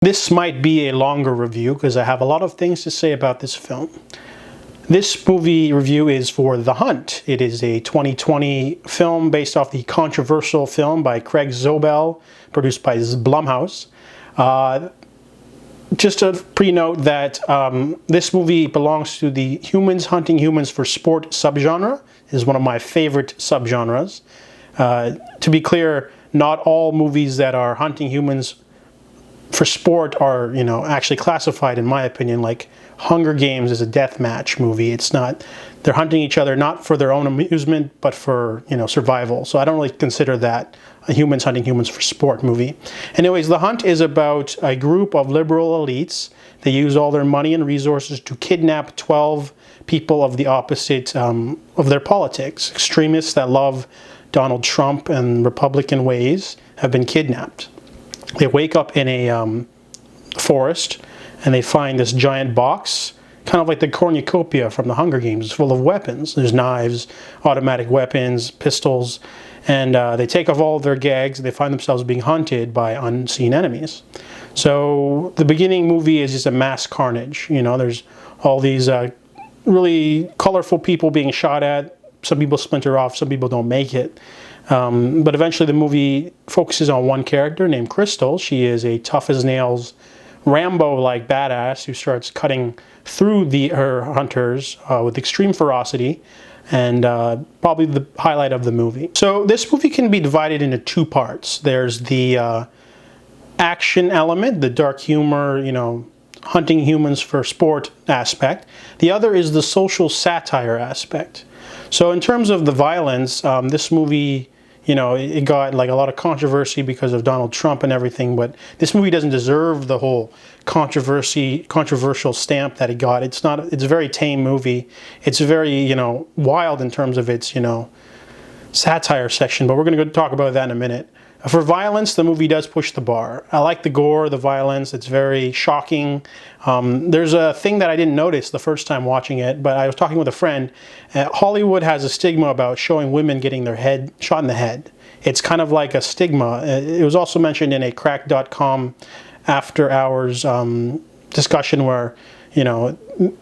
This might be a longer review because I have a lot of things to say about this film. This movie review is for The Hunt. It is a 2020 film based off the controversial film by Craig Zobel, produced by Blumhouse. Just a pre-note that this movie belongs to the humans hunting humans for sport subgenre. It is one of my favorite subgenres. To be clear, not all movies that are hunting humans for sport are, actually classified, in my opinion, like Hunger Games is a deathmatch movie. It's not, they're hunting each other not for their own amusement, but for, survival. So I don't really consider that a humans hunting humans for sport movie. Anyways, The Hunt is about a group of liberal elites. They use all their money and resources to kidnap 12 people of the opposite of their politics. Extremists that love Donald Trump and Republican ways have been kidnapped. They wake up in a forest and they find this giant box, kind of like the cornucopia from the Hunger Games. It's full of weapons. There's knives, automatic weapons, pistols, and they take off all of their gags and they find themselves being hunted by unseen enemies. So the beginning movie is just a mass carnage. There's all these really colorful people being shot at. Some people splinter off, some people don't make it. But eventually the movie focuses on one character named Crystal. She is a tough-as-nails, Rambo-like badass who starts cutting through her hunters with extreme ferocity, and probably the highlight of the movie. So this movie can be divided into two parts. There's the action element, the dark humor, hunting humans for sport aspect. The other is the social satire aspect. So in terms of the violence, this movie, it got like a lot of controversy because of Donald Trump and everything, but this movie doesn't deserve the whole controversial stamp that it got. It's a very tame movie. It's very, wild in terms of its, satire section, but we're going to go talk about that in a minute. For violence, the movie does push the bar. I like the gore, the violence. It's very shocking. There's a thing that I didn't notice the first time watching it, but I was talking with a friend. Hollywood has a stigma about showing women getting their head shot in the head. It's kind of like a stigma. It was also mentioned in a crack.com after hours discussion where,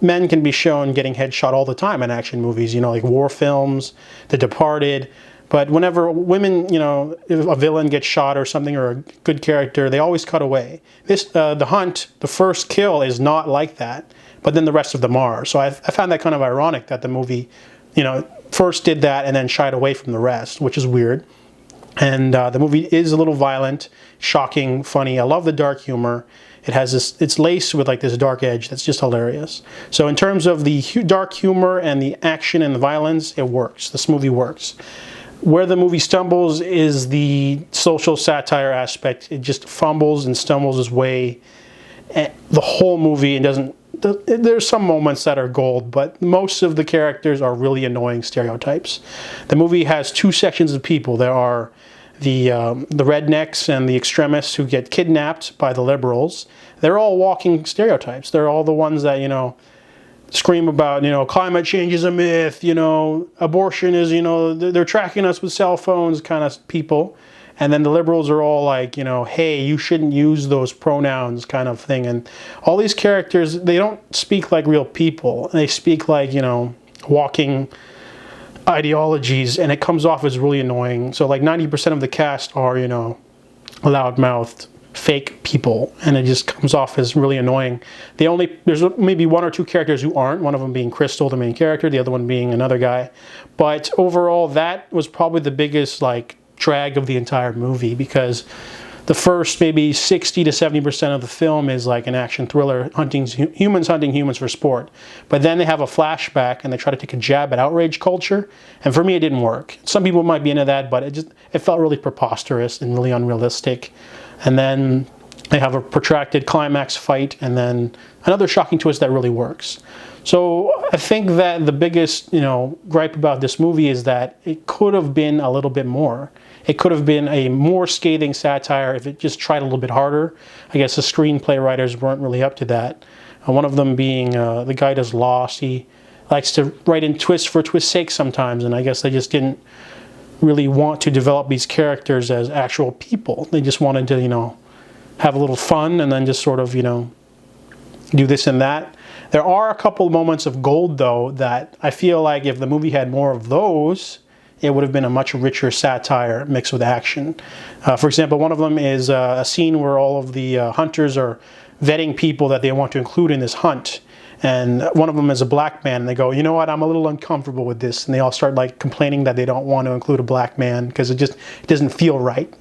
men can be shown getting headshot all the time in action movies, like war films, The Departed. But whenever women, if a villain gets shot or something, or a good character, they always cut away. The Hunt, the first kill is not like that, but then the rest of them are. So I found that kind of ironic that the movie, first did that and then shied away from the rest, which is weird. And the movie is a little violent, shocking, funny. I love the dark humor. It has it's laced with like this dark edge that's just hilarious. So in terms of the dark humor and the action and the violence, it works. This movie works. Where the movie stumbles is the social satire aspect. It just fumbles and stumbles its way the whole movie, and doesn't. There's some moments that are gold, but most of the characters are really annoying stereotypes. The movie has two sections of people. There are the rednecks and the extremists who get kidnapped by the liberals. They're all walking stereotypes. They're all the ones that, scream about, climate change is a myth, abortion is, they're tracking us with cell phones kind of people. And then the liberals are all like, hey, you shouldn't use those pronouns kind of thing. And all these characters, they don't speak like real people. They speak like, walking ideologies, and it comes off as really annoying. So like 90% of the cast are, loudmouthed fake people, and it just comes off as really annoying. There's maybe one or two characters who aren't, one of them being Crystal, the main character, the other one being another guy. But overall, that was probably the biggest drag of the entire movie, because the first maybe 60 to 70% of the film is like an action thriller, humans hunting humans for sport. But then they have a flashback and they try to take a jab at outrage culture, and for me it didn't work. Some people might be into that, but it felt really preposterous and really unrealistic. And then they have a protracted climax fight, and then another shocking twist that really works. So I think that the biggest, gripe about this movie is that it could have been a little bit more. It could have been a more scathing satire if it just tried a little bit harder. I guess the screenplay writers weren't really up to that. One of them being the guy does Lost. He likes to write in twist for twist's sake sometimes, and I guess they just didn't really want to develop these characters as actual people. They just wanted to, have a little fun and then just sort of, you know, do this and that. There are a couple moments of gold, though, that I feel like if the movie had more of those, it would have been a much richer satire mixed with action. For example, one of them is a scene where all of the hunters are vetting people that they want to include in this hunt. And one of them is a black man, and they go, you know what, I'm a little uncomfortable with this. And they all start like complaining that they don't want to include a black man because it doesn't feel right.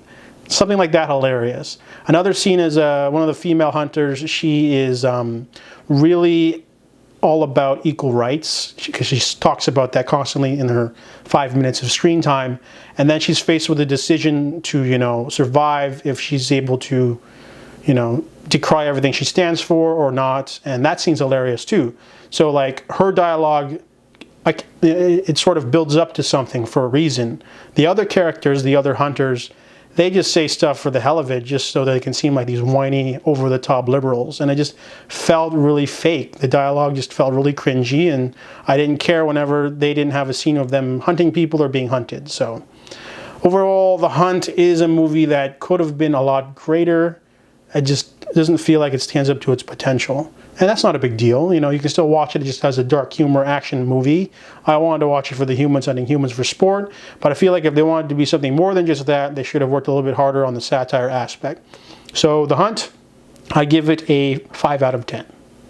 Something like that hilarious. Another scene is one of the female hunters. She is really all about equal rights because she talks about that constantly in her 5 minutes of screen time. And then she's faced with a decision to, you know, survive if she's able to, you know, decry everything she stands for or not. And that scene's hilarious too. So like her dialogue, like it sort of builds up to something for a reason. The other characters, the other hunters, they just say stuff for the hell of it just so they can seem like these whiny, over-the-top liberals. And it just felt really fake. The dialogue just felt really cringy, and I didn't care whenever they didn't have a scene of them hunting people or being hunted. So overall, The Hunt is a movie that could have been a lot greater. It just doesn't feel like it stands up to its potential. And that's not a big deal. You know, you can still watch it just as a dark humor action movie. I wanted to watch it for the humans hunting humans for sport, but I feel like if they wanted to be something more than just that, they should have worked a little bit harder on the satire aspect. So The Hunt, I give it a 5 out of 10.